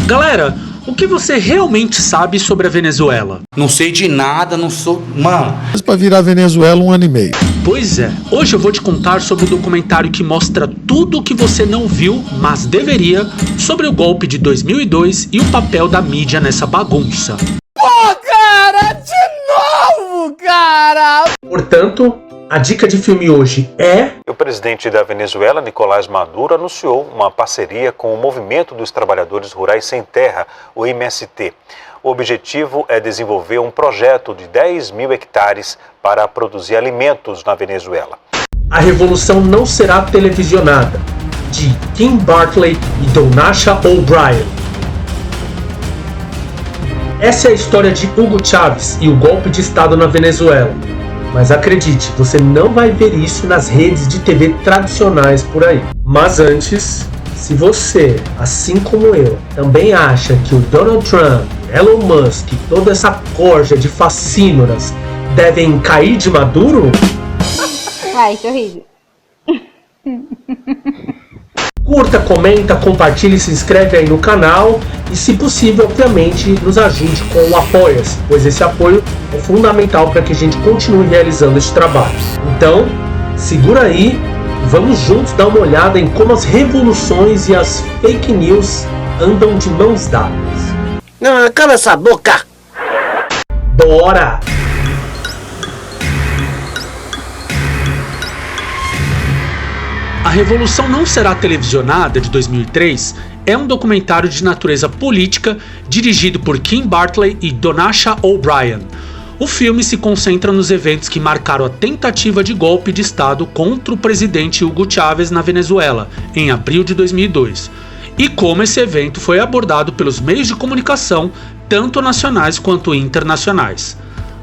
Galera, o que você realmente sabe sobre a Venezuela? Não sei de nada, não sou... Mano... Mas pra virar Venezuela 1 ano e meio. Pois é, hoje eu vou te contar sobre o documentário que mostra tudo o que você não viu, mas deveria, sobre o golpe de 2002 e o papel da mídia nessa bagunça. Pô, cara, de novo, cara! Portanto, a dica de filme hoje é... O presidente da Venezuela, Nicolás Maduro, anunciou uma parceria com o Movimento dos Trabalhadores Rurais Sem Terra, o MST. O objetivo é desenvolver um projeto de 10 mil hectares para produzir alimentos na Venezuela. A Revolução Não Será Televisionada, de Kim Bartley e Donasha O'Brien. Essa é a história de Hugo Chávez e o golpe de Estado na Venezuela. Mas acredite, você não vai ver isso nas redes de TV tradicionais por aí. Mas antes, se você, assim como eu, também acha que o Donald Trump, Elon Musk e toda essa corja de facínoras devem cair de maduro... Ai, isso é horrível. Curta, comenta, compartilha e se inscreve aí no canal e, se possível, obviamente, nos ajude com o Apoia-se, pois esse apoio é fundamental para que a gente continue realizando esse trabalho. Então, segura aí e vamos juntos dar uma olhada em como as revoluções e as fake news andam de mãos dadas. Não, cala essa boca! Bora! A Revolução Não Será Televisionada, de 2003, é um documentário de natureza política dirigido por Kim Bartley e Donasha O'Brien. O filme se concentra nos eventos que marcaram a tentativa de golpe de Estado contra o presidente Hugo Chávez na Venezuela, em abril de 2002, e como esse evento foi abordado pelos meios de comunicação, tanto nacionais quanto internacionais.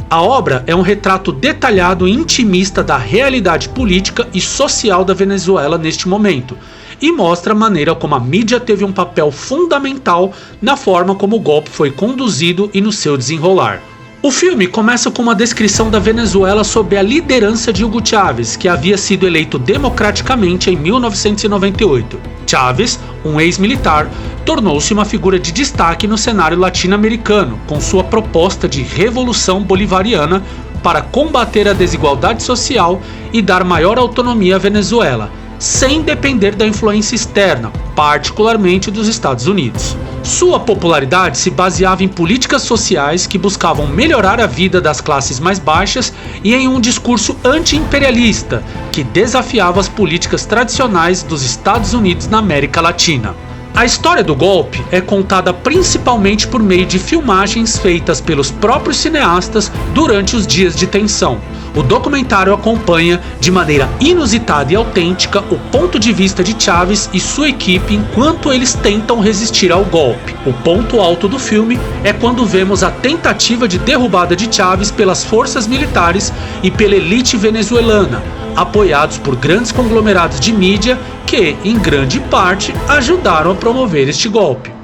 A obra é um retrato detalhado e intimista da realidade política e social da Venezuela neste momento, e mostra a maneira como a mídia teve um papel fundamental na forma como o golpe foi conduzido e no seu desenrolar. O filme começa com uma descrição da Venezuela sob a liderança de Hugo Chávez, que havia sido eleito democraticamente em 1998. Chávez, um ex-militar, tornou-se uma figura de destaque no cenário latino-americano, com sua proposta de revolução bolivariana para combater a desigualdade social e dar maior autonomia à Venezuela, sem depender da influência externa, particularmente dos Estados Unidos. Sua popularidade se baseava em políticas sociais que buscavam melhorar a vida das classes mais baixas e em um discurso anti-imperialista que desafiava as políticas tradicionais dos Estados Unidos na América Latina. A história do golpe é contada principalmente por meio de filmagens feitas pelos próprios cineastas durante os dias de tensão. O documentário acompanha, de maneira inusitada e autêntica, o ponto de vista de Chávez e sua equipe enquanto eles tentam resistir ao golpe. O ponto alto do filme é quando vemos a tentativa de derrubada de Chávez pelas forças militares e pela elite venezuelana, apoiados por grandes conglomerados de mídia que, em grande parte, ajudaram a promover este golpe.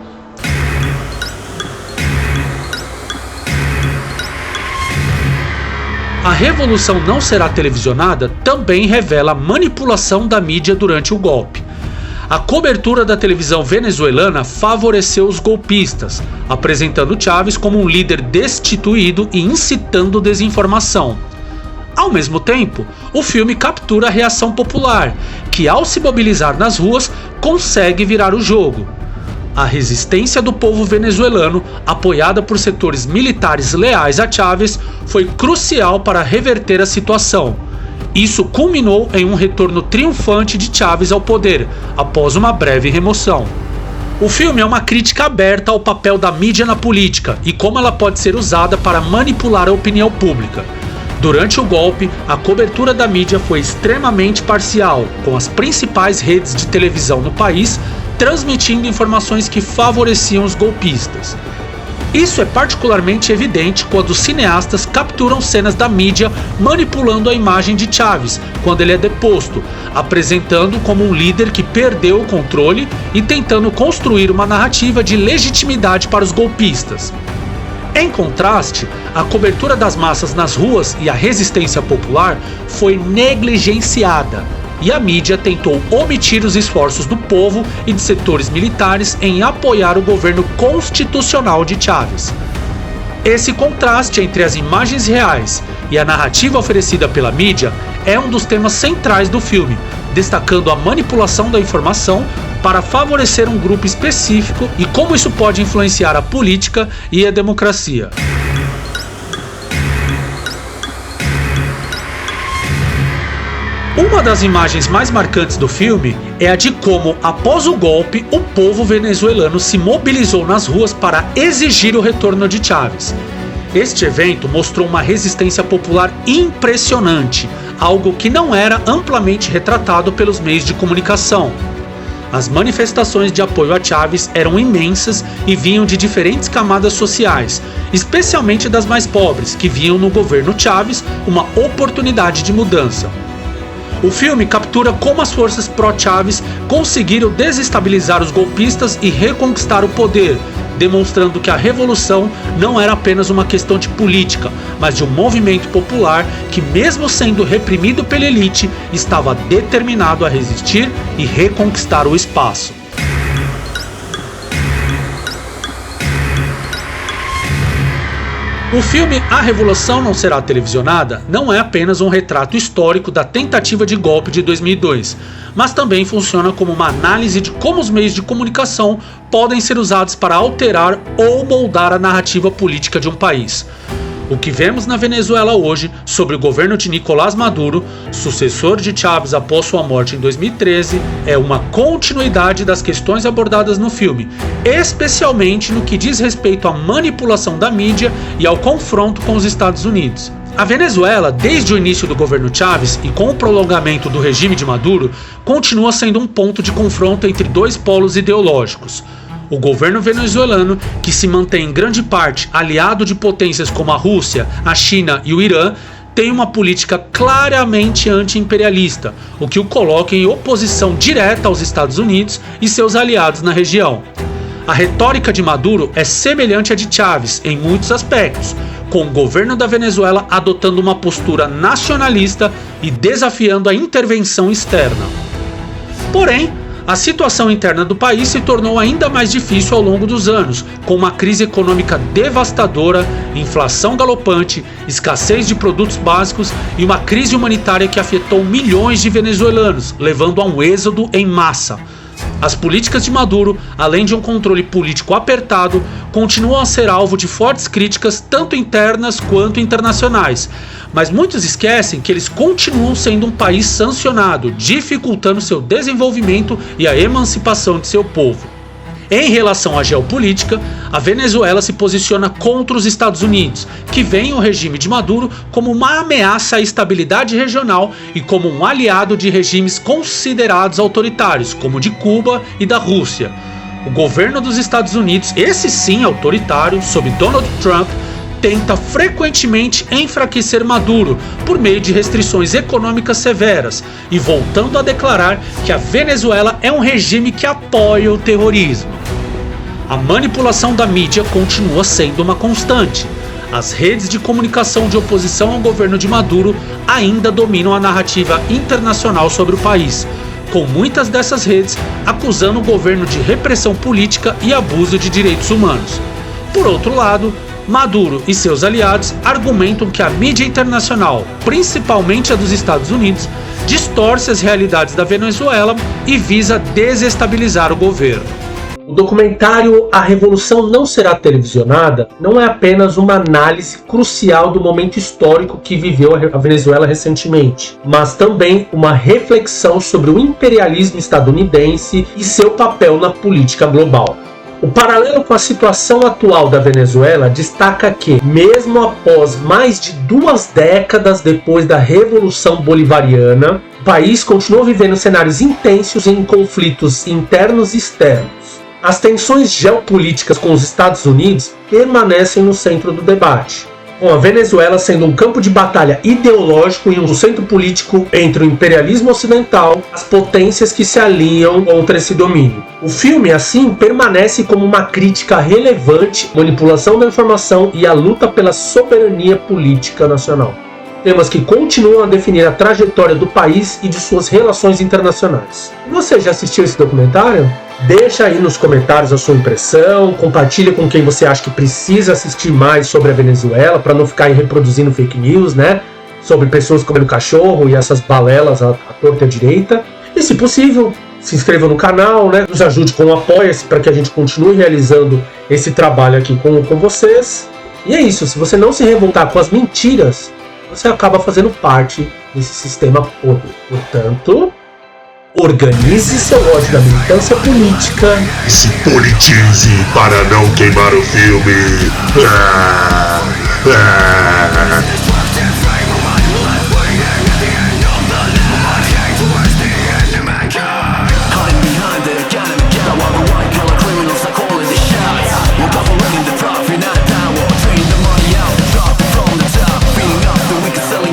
A Revolução Não Será Televisionada também revela a manipulação da mídia durante o golpe. A cobertura da televisão venezuelana favoreceu os golpistas, apresentando Chávez como um líder destituído e incitando desinformação. Ao mesmo tempo, o filme captura a reação popular, que ao se mobilizar nas ruas, consegue virar o jogo. A resistência do povo venezuelano, apoiada por setores militares leais a Chávez, foi crucial para reverter a situação. Isso culminou em um retorno triunfante de Chávez ao poder, após uma breve remoção. O filme é uma crítica aberta ao papel da mídia na política e como ela pode ser usada para manipular a opinião pública. Durante o golpe, a cobertura da mídia foi extremamente parcial, com as principais redes de televisão no país transmitindo informações que favoreciam os golpistas. Isso é particularmente evidente quando os cineastas capturam cenas da mídia manipulando a imagem de Chávez quando ele é deposto, apresentando como um líder que perdeu o controle e tentando construir uma narrativa de legitimidade para os golpistas. Em contraste, a cobertura das massas nas ruas e a resistência popular foi negligenciada. e a mídia tentou omitir os esforços do povo e de setores militares em apoiar o governo constitucional de Chávez. Esse contraste entre as imagens reais e a narrativa oferecida pela mídia é um dos temas centrais do filme, destacando a manipulação da informação para favorecer um grupo específico e como isso pode influenciar a política e a democracia. Uma das imagens mais marcantes do filme é a de como, após o golpe, o povo venezuelano se mobilizou nas ruas para exigir o retorno de Chávez. Este evento mostrou uma resistência popular impressionante, algo que não era amplamente retratado pelos meios de comunicação. As manifestações de apoio a Chávez eram imensas e vinham de diferentes camadas sociais, especialmente das mais pobres, que viam no governo Chávez uma oportunidade de mudança. O filme captura como as forças pró-Chávez conseguiram desestabilizar os golpistas e reconquistar o poder, demonstrando que a revolução não era apenas uma questão de política, mas de um movimento popular que, mesmo sendo reprimido pela elite, estava determinado a resistir e reconquistar o espaço. O filme A Revolução Não Será Televisionada não é apenas um retrato histórico da tentativa de golpe de 2002, mas também funciona como uma análise de como os meios de comunicação podem ser usados para alterar ou moldar a narrativa política de um país. O que vemos na Venezuela hoje sobre o governo de Nicolás Maduro, sucessor de Chávez após sua morte em 2013, é uma continuidade das questões abordadas no filme, especialmente no que diz respeito à manipulação da mídia e ao confronto com os Estados Unidos. A Venezuela, desde o início do governo Chávez e com o prolongamento do regime de Maduro, continua sendo um ponto de confronto entre dois polos ideológicos. O governo venezuelano, que se mantém em grande parte aliado de potências como a Rússia, a China e o Irã, tem uma política claramente anti-imperialista, o que o coloca em oposição direta aos Estados Unidos e seus aliados na região. A retórica de Maduro é semelhante à de Chávez em muitos aspectos, com o governo da Venezuela adotando uma postura nacionalista e desafiando a intervenção externa. Porém, a situação interna do país se tornou ainda mais difícil ao longo dos anos, com uma crise econômica devastadora, inflação galopante, escassez de produtos básicos e uma crise humanitária que afetou milhões de venezuelanos, levando a um êxodo em massa. As políticas de Maduro, além de um controle político apertado, continuam a ser alvo de fortes críticas tanto internas quanto internacionais. Mas muitos esquecem que eles continuam sendo um país sancionado, dificultando seu desenvolvimento e a emancipação de seu povo. Em relação à geopolítica, a Venezuela se posiciona contra os Estados Unidos, que veem o regime de Maduro como uma ameaça à estabilidade regional e como um aliado de regimes considerados autoritários, como o de Cuba e da Rússia. O governo dos Estados Unidos, esse sim autoritário, sob Donald Trump, tenta frequentemente enfraquecer Maduro por meio de restrições econômicas severas e voltando a declarar que a Venezuela é um regime que apoia o terrorismo. A manipulação da mídia continua sendo uma constante. As redes de comunicação de oposição ao governo de Maduro ainda dominam a narrativa internacional sobre o país, com muitas dessas redes acusando o governo de repressão política e abuso de direitos humanos. Por outro lado, Maduro e seus aliados argumentam que a mídia internacional, principalmente a dos Estados Unidos, distorce as realidades da Venezuela e visa desestabilizar o governo. O documentário A Revolução Não Será Televisionada não é apenas uma análise crucial do momento histórico que viveu a Venezuela recentemente, mas também uma reflexão sobre o imperialismo estadunidense e seu papel na política global. O paralelo com a situação atual da Venezuela destaca que, mesmo após mais de 2 décadas depois da Revolução Bolivariana, o país continuou vivendo cenários intensos em conflitos internos e externos. As tensões geopolíticas com os Estados Unidos permanecem no centro do debate, com a Venezuela sendo um campo de batalha ideológico e um centro político entre o imperialismo ocidental e as potências que se alinham contra esse domínio. O filme, assim, permanece como uma crítica relevante à manipulação da informação e à luta pela soberania política nacional. temas que continuam a definir a trajetória do país e de suas relações internacionais. Você já assistiu esse documentário? Deixa aí nos comentários a sua impressão, compartilha com quem você acha que precisa assistir mais sobre a Venezuela, para não ficar aí reproduzindo fake news, né? Sobre pessoas comendo cachorro e essas balelas à torta e à direita. E se possível, se inscreva no canal, né? Nos ajude com o Apoia-se para que a gente continue realizando esse trabalho aqui com vocês. E é isso, se você não se revoltar com as mentiras, você acaba fazendo parte desse sistema podre. Portanto, organize seu ódio da militância política E se politize para não queimar o filme.